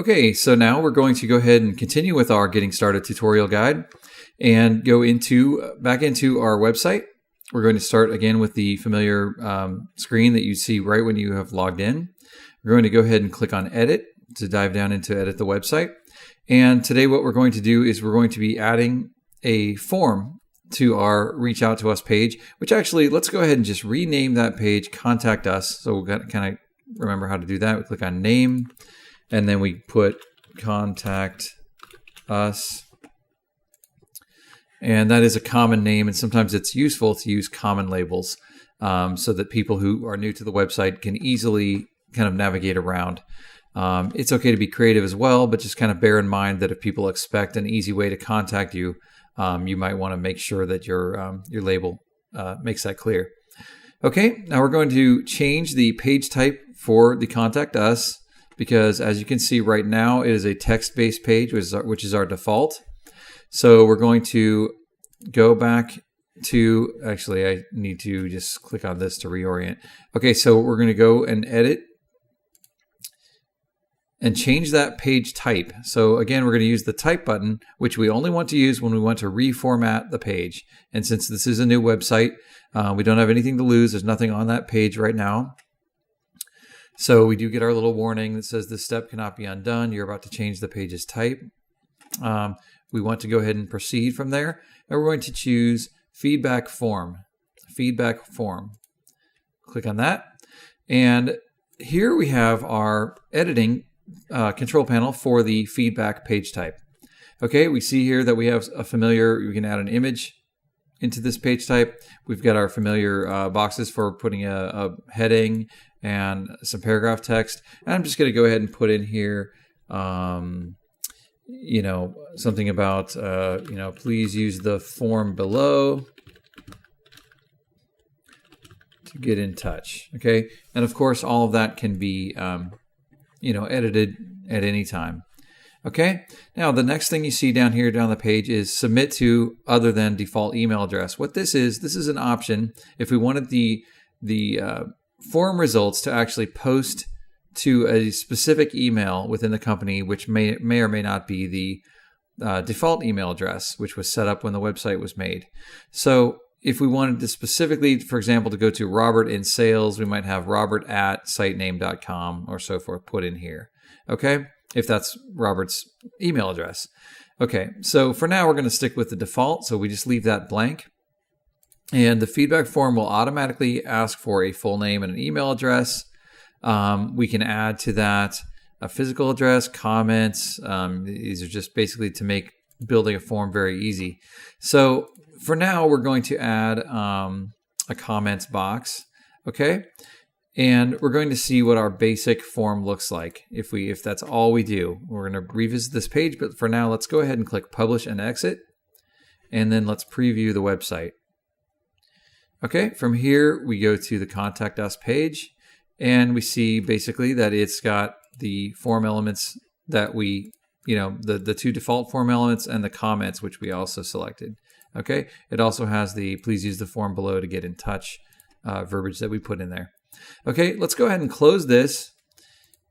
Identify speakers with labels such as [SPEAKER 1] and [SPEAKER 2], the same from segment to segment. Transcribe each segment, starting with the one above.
[SPEAKER 1] Okay, so now we're going to go ahead and continue with our Getting Started tutorial guide and go back into our website. We're going to start again with the familiar screen that you see right when you have logged in. We're going to go ahead and click on Edit to dive down into Edit the Website. And today what we're going to do is we're going to be adding a form to our Reach Out to Us page, which actually, let's go ahead and just rename that page Contact Us. So we'll kind of remember how to do that. We click on Name, and then we put Contact Us. And that is a common name, and sometimes it's useful to use common labels so that people who are new to the website can easily kind of navigate around. It's okay to be creative as well, but just kind of bear in mind that if people expect an easy way to contact you, you might want to make sure that your label makes that clear. Okay, now we're going to change the page type for the Contact Us, because as you can see right now, it is a text-based page, which is our default. So we're going to go back to, actually I need to just click on this to reorient. Okay, so we're going to go and edit and change that page type. So again, we're going to use the type button, which we only want to use when we want to reformat the page. And since this is a new website, we don't have anything to lose. There's nothing on that page right now. So we do get our little warning that says this step cannot be undone. You're about to change the page's type. We want to go ahead and proceed from there. And we're going to choose feedback form. Feedback form. Click on that. And here we have our editing control panel for the feedback page type. Okay, we see here that we have a familiar, we can add an image into this page type. We've got our familiar boxes for putting a heading and some paragraph text. And I'm just going to go ahead and put in here, something about, please use the form below to get in touch. Okay, and of course, all of that can be, edited at any time. Okay, now the next thing you see down here down the page is submit to other than default email address. What this is an option if we wanted the form results to actually post to a specific email within the company, which may or may not be the default email address, which was set up when the website was made. So if we wanted to specifically, for example, to go to Robert in sales, we might have robert@sitename.com or so forth put in here. Okay, if that's Robert's email address. Okay, so for now we're going to stick with the default, so we just leave that blank. And the feedback form will automatically ask for a full name and an email address. We can add to that a physical address, comments. These are just basically to make building a form very easy. So for now, we're going to add a comments box, okay? And we're going to see what our basic form looks like if that's all we do. We're going to revisit this page, but for now, let's go ahead and click Publish and Exit, and then let's preview the website. Okay, from here, we go to the Contact Us page, and we see basically that it's got the form elements that we, the two default form elements and the comments, which we also selected. Okay, it also has the please use the form below to get in touch verbiage that we put in there. Okay, let's go ahead and close this,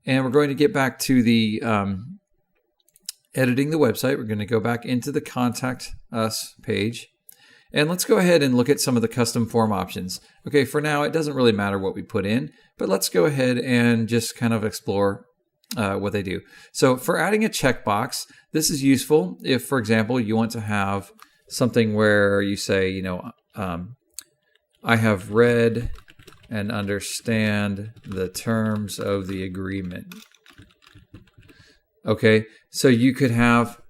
[SPEAKER 1] and we're going to get back to the editing the website. We're going to go back into the Contact Us page, and let's go ahead and look at some of the custom form options. Okay, for now, it doesn't really matter what we put in, but let's go ahead and just kind of explore what they do. So for adding a checkbox, this is useful if, for example, you want to have something where you say, I have read and understand the terms of the agreement. Okay, so you could have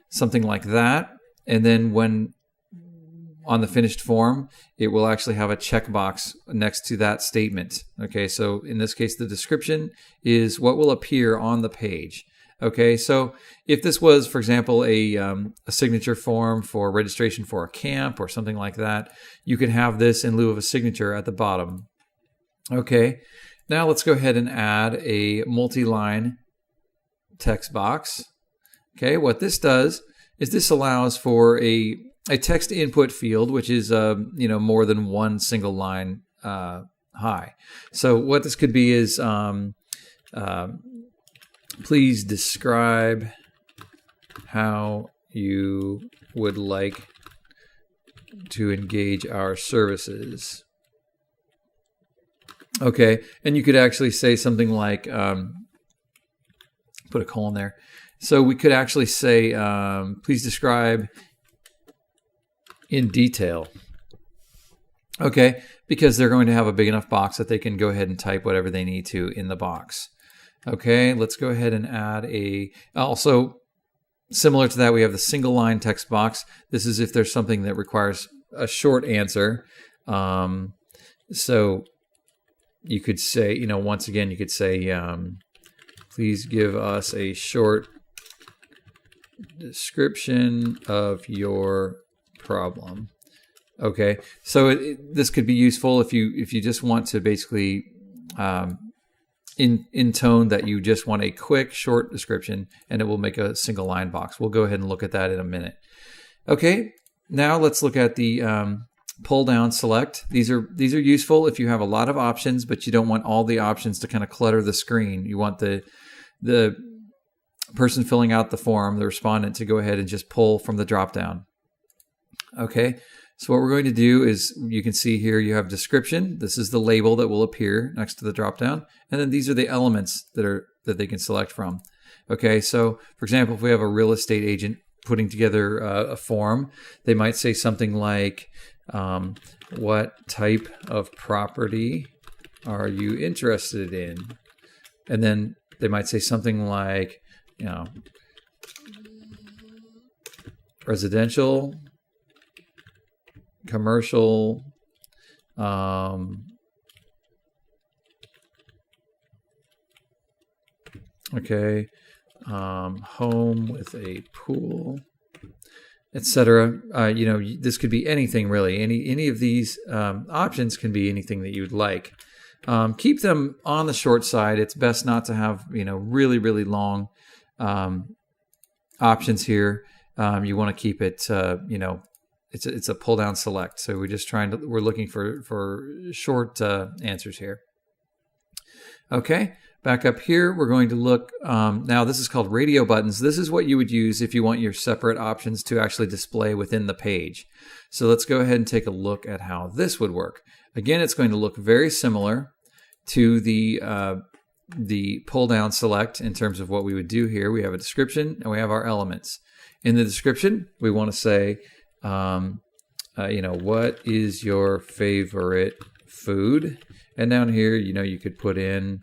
[SPEAKER 1] something like that, and then when on the finished form, it will actually have a checkbox next to that statement. Okay, so in this case, the description is what will appear on the page. Okay, so if this was, for example, a signature form for registration for a camp or something like that, you could have this in lieu of a signature at the bottom. Okay, now let's go ahead and add a multi-line text box. Okay, what this does is this allows for a text input field, which is more than one single line high. So what this could be is please describe how you would like to engage our services. Okay, and you could actually say something like, put a colon there. So we could actually say, please describe in detail. Okay, because they're going to have a big enough box that they can go ahead and type whatever they need to in the box. Okay, let's go ahead and add also similar to that, we have the single line text box. This is if there's something that requires a short answer. So you could say, once again, you could say, please give us a short description of your problem. Okay, so this could be useful if you just want to basically in tone that you just want a quick, short description, and it will make a single line box. We'll go ahead and look at that in a minute. Okay, now let's look at the pull down select. These are useful if you have a lot of options, but you don't want all the options to kind of clutter the screen. You want the person filling out the form, the respondent, to go ahead and just pull from the drop down. Okay, so what we're going to do is, you can see here you have description. This is the label that will appear next to the drop down, and then these are the elements that they can select from. Okay, so for example, if we have a real estate agent putting together a form, they might say something like, what type of property are you interested in? And then they might say something like, residential, commercial, okay, home with a pool, etc. This could be anything really. Any of these options can be anything that you'd like. Keep them on the short side. It's best not to have really, really long options here. You want to keep it it's a pull down select. So we're looking for short answers here. Okay, back up here, we're going to look, now this is called radio buttons. This is what you would use if you want your separate options to actually display within the page. So let's go ahead and take a look at how this would work. Again, it's going to look very similar to the pull down select in terms of what we would do here. We have a description and we have our elements. In the description, we want to say, what is your favorite food? And down here, you could put in,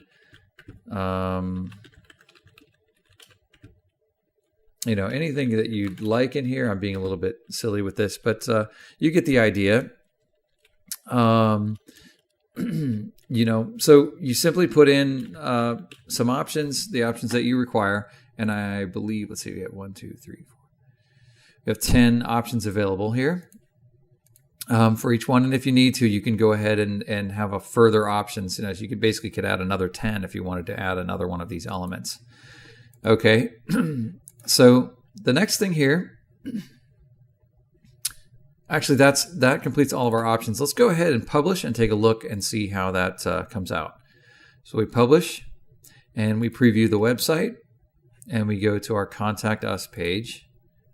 [SPEAKER 1] anything that you'd like in here. I'm being a little bit silly with this, but you get the idea. So you simply put in some options, the options that you require, and I believe, let's see, we have 1, 2, 3, 4. We have 10 options available here for each one, and if you need to, you can go ahead and have a further options. So you could add another 10 if you wanted to add another one of these elements. Okay, so the next thing here, actually that completes all of our options. Let's go ahead and publish and take a look and see how that comes out. So we publish and we preview the website, and we go to our Contact Us page.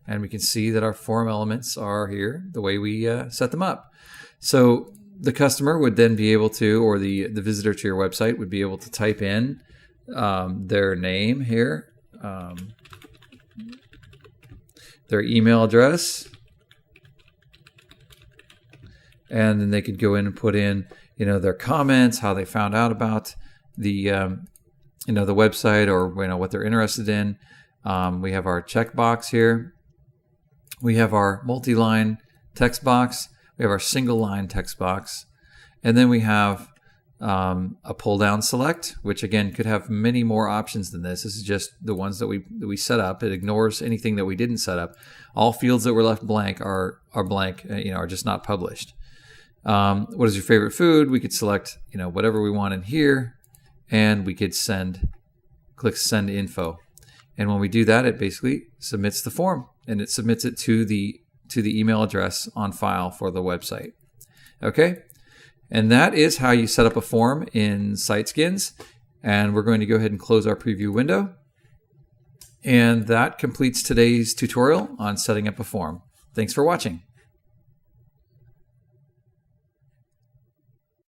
[SPEAKER 1] And we can see that our form elements are here the way we set them up. So the customer would then be able to, or the visitor to your website would be able to type in their name here, their email address, and then they could go in and put in, their comments, how they found out about the, the website, or what they're interested in. We have our checkbox here. We have our multi-line text box. We have our single-line text box. And then we have a pull-down select, which again could have many more options than this. This is just the ones that we set up. It ignores anything that we didn't set up. All fields that were left blank are blank, are just not published. What is your favorite food? We could select, whatever we want in here, and we could click send info. And when we do that, it basically submits the form, and it submits it to the email address on file for the website. Okay, and that is how you set up a form in SiteSkins. And we're going to go ahead and close our preview window. And that completes today's tutorial on setting up a form. Thanks for watching.